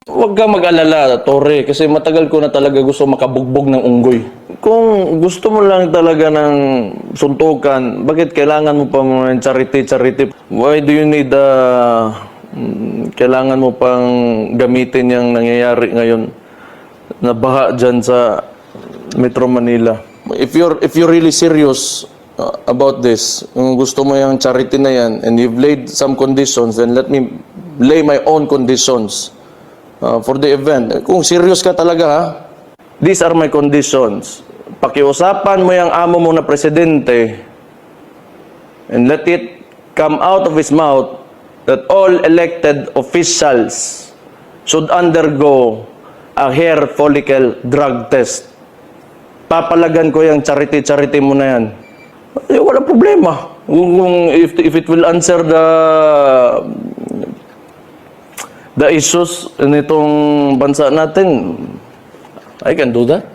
Huwag ka mag-alala, Tore, kasi matagal ko na talaga gusto makabugbog ng unggoy. Kung gusto mo lang talaga ng suntukan, bakit kailangan mo pa ng charity? Why do you need kailangan mo pang gamitin yung nangyayari ngayon na baha dyan sa Metro Manila? If you're really serious about this, kung gusto mo yung charity na yan, and you've laid some conditions, then let me lay my own conditions for the event. Kung serious ka talaga, ha? These are my conditions. Pakiusapan mo yung amo mo na presidente and let it come out of his mouth that all elected officials should undergo a hair follicle drug test. Papalagan ko yung charity mo na yan. Wala problema. If it will answer the issues nitong bansa natin, I can do that.